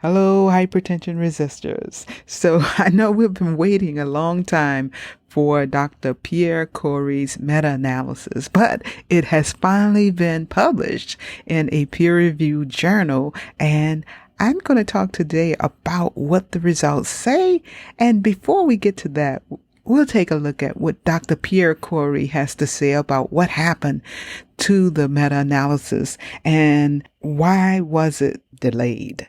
Hello, hypertension resistors. So I know we've been waiting a long time for Dr. Pierre Corey's meta-analysis, but it has finally been published in a peer-reviewed journal, and I'm going to talk today about what the results say. And before we get to that, we'll take a look at what Dr. Pierre Corey has to say about what happened to the meta-analysis and why was it delayed.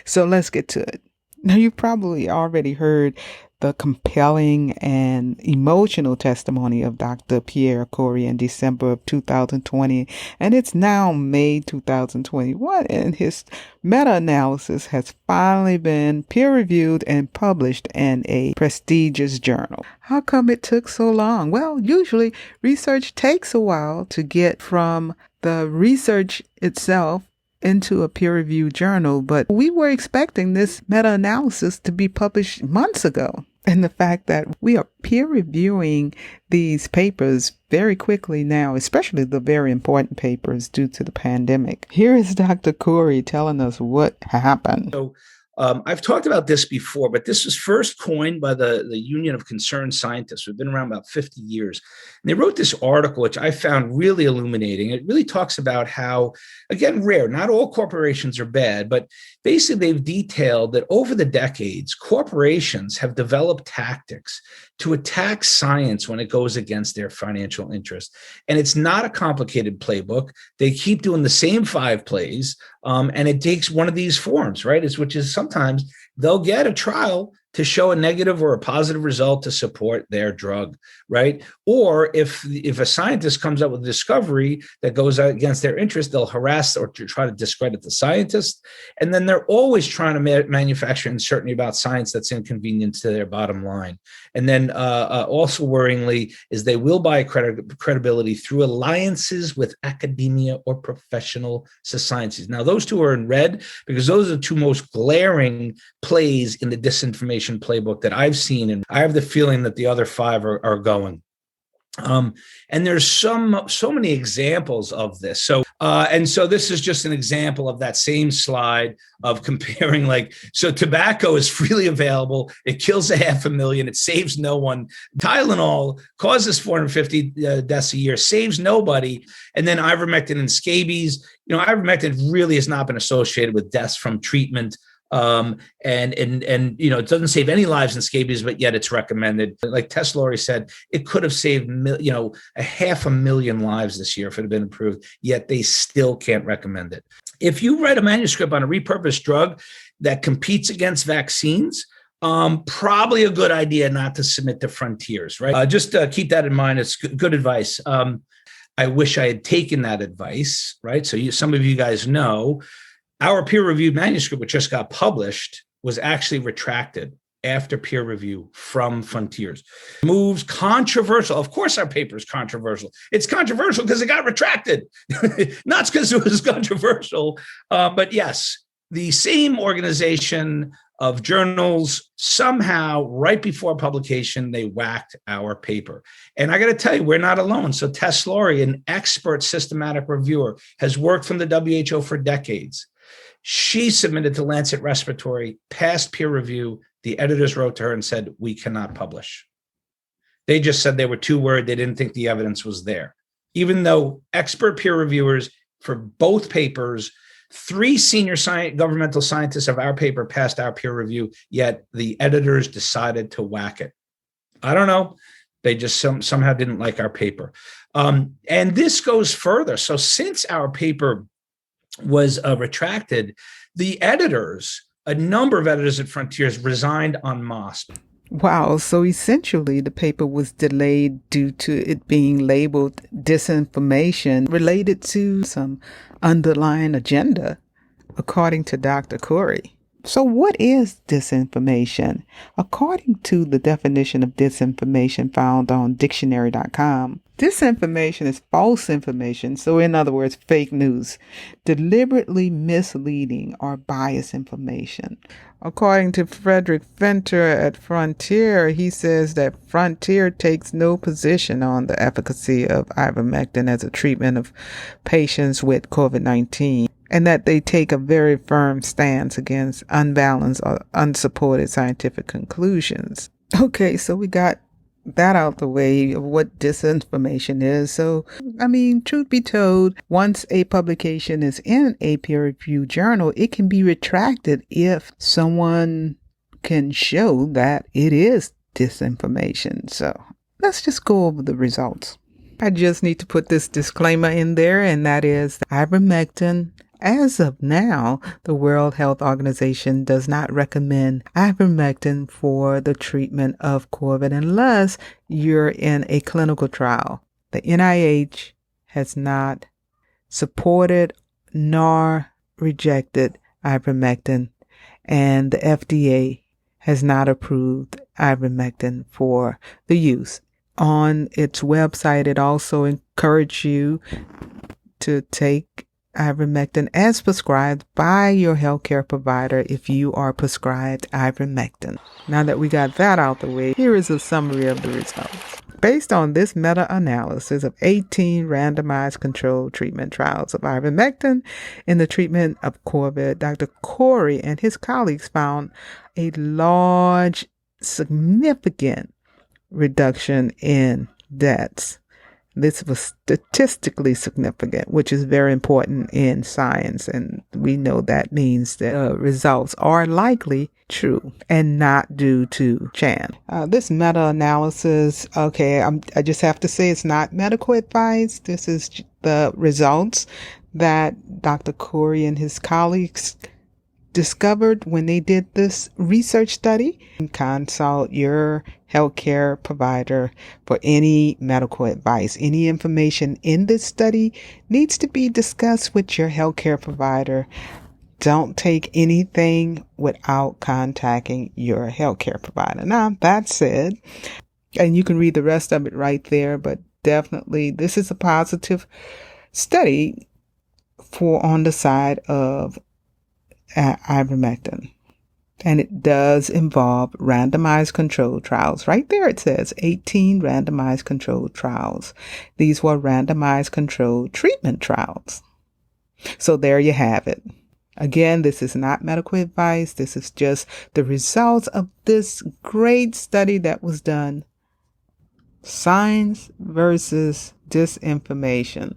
So let's get to it. Now, you've probably already heard the compelling and emotional testimony of Dr. Pierre Corey in December of 2020, and it's now May 2021, and his meta-analysis has finally been peer-reviewed and published in a prestigious journal. How come it took so long? Well, usually research takes a while to get from the research itself into a peer-reviewed journal, but we were expecting this meta-analysis to be published months ago. And the fact that we are peer-reviewing these papers very quickly now, especially the very important papers due to the pandemic. Here is Dr. Corey telling us what happened. So I've talked about this before, but this was first coined by the Union of Concerned Scientists. We've been around about 50 years. And they wrote this article, which I found really illuminating. It really talks about how, again, rare, not all corporations are bad, but basically they've detailed that over the decades, corporations have developed tactics to attack science when it goes against their financial interest. And it's not a complicated playbook. They keep doing the same 5 plays, and it takes one of these forms, right? Which is sometimes they'll get a trial to show a negative or a positive result to support their drug, right? Or if a scientist comes up with a discovery that goes against their interest, they'll harass or try to discredit the scientist. And then they're always trying to manufacture uncertainty about science that's inconvenient to their bottom line. And then also worryingly is they will buy credibility through alliances with academia or professional societies. Now, those two are in red because those are the 2 most glaring plays in the disinformation playbook that I've seen, and I have the feeling that the other 5 are going. And there's so many examples of this. So this is just an example of that same slide of comparing, so tobacco is freely available. It kills 500,000. It saves no one. Tylenol causes 450 deaths a year, saves nobody. And then ivermectin and scabies. Ivermectin really has not been associated with deaths from treatment. And it doesn't save any lives in scabies, but yet it's recommended. Like Tess Lowry said, it could have saved 500,000 lives this year if it had been approved, yet they still can't recommend it. If you write a manuscript on a repurposed drug that competes against vaccines, probably a good idea not to submit to Frontiers, right? Just keep that in mind. It's good advice. I wish I had taken that advice, right? So some of you guys know, our peer-reviewed manuscript, which just got published, was actually retracted after peer review from Frontiers. Moves controversial. Of course, our paper is controversial. It's controversial because it got retracted, not because it was controversial. But yes, the same organization of journals, somehow, right before publication, they whacked our paper. And I got to tell you, we're not alone. So Tess Lowry, an expert systematic reviewer, has worked from the WHO for decades. She submitted to Lancet Respiratory, passed peer review. The editors wrote to her and said, we cannot publish. They just said they were too worried. They didn't think the evidence was there. Even though expert peer reviewers for both papers, 3 senior governmental scientists of our paper passed our peer review, yet the editors decided to whack it. I don't know. They just somehow didn't like our paper. And this goes further. So since our paper was retracted, the editors, a number of editors at Frontiers, resigned en masse. Wow, so essentially the paper was delayed due to it being labeled disinformation related to some underlying agenda, according to Dr. Corey. So what is disinformation? According to the definition of disinformation found on dictionary.com, disinformation is false information, so in other words, fake news, deliberately misleading or biased information. According to Frederick Fenter at Frontier, he says that Frontier takes no position on the efficacy of ivermectin as a treatment of patients with COVID-19. and that they take a very firm stance against unbalanced or unsupported scientific conclusions. Okay, so we got that out the way of what disinformation is. So, truth be told, once a publication is in a peer-reviewed journal, it can be retracted if someone can show that it is disinformation. So let's just go over the results. I just need to put this disclaimer in there, and that is ivermectin. As of now, the World Health Organization does not recommend ivermectin for the treatment of COVID unless you're in a clinical trial. The NIH has not supported nor rejected ivermectin, and the FDA has not approved ivermectin for the use. On its website, it also encourages you to take ivermectin as prescribed by your healthcare provider if you are prescribed ivermectin. Now that we got that out the way, here is a summary of the results. Based on this meta-analysis of 18 randomized controlled treatment trials of ivermectin in the treatment of COVID, Dr. Corey and his colleagues found a large, significant reduction in deaths. This was statistically significant, which is very important in science. And we know that means that results are likely true and not due to chance. This meta-analysis, I just have to say it's not medical advice. This is the results that Dr. Corey and his colleagues discovered when they did this research study. Consult your healthcare provider for any medical advice. Any information in this study needs to be discussed with your healthcare provider. Don't take anything without contacting your healthcare provider. Now, that said, and you can read the rest of it right there, but definitely this is a positive study for on the side of ivermectin. And it does involve randomized controlled trials. Right there it says 18 randomized controlled trials. These were randomized controlled treatment trials. So there you have it. Again, this is not medical advice. This is just the results of this great study that was done. Science versus disinformation.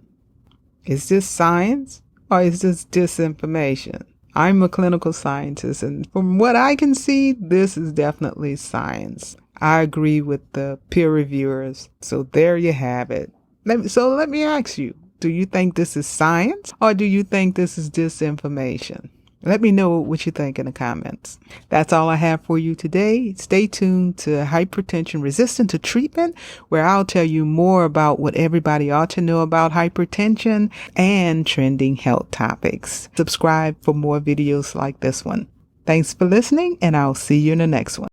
Is this science or is this disinformation? I'm a clinical scientist, and from what I can see, this is definitely science. I agree with the peer reviewers. So there you have it. Let me ask you, do you think this is science or do you think this is disinformation? Let me know what you think in the comments. That's all I have for you today. Stay tuned to Hypertension Resistant to Treatment, where I'll tell you more about what everybody ought to know about hypertension and trending health topics. Subscribe for more videos like this one. Thanks for listening, and I'll see you in the next one.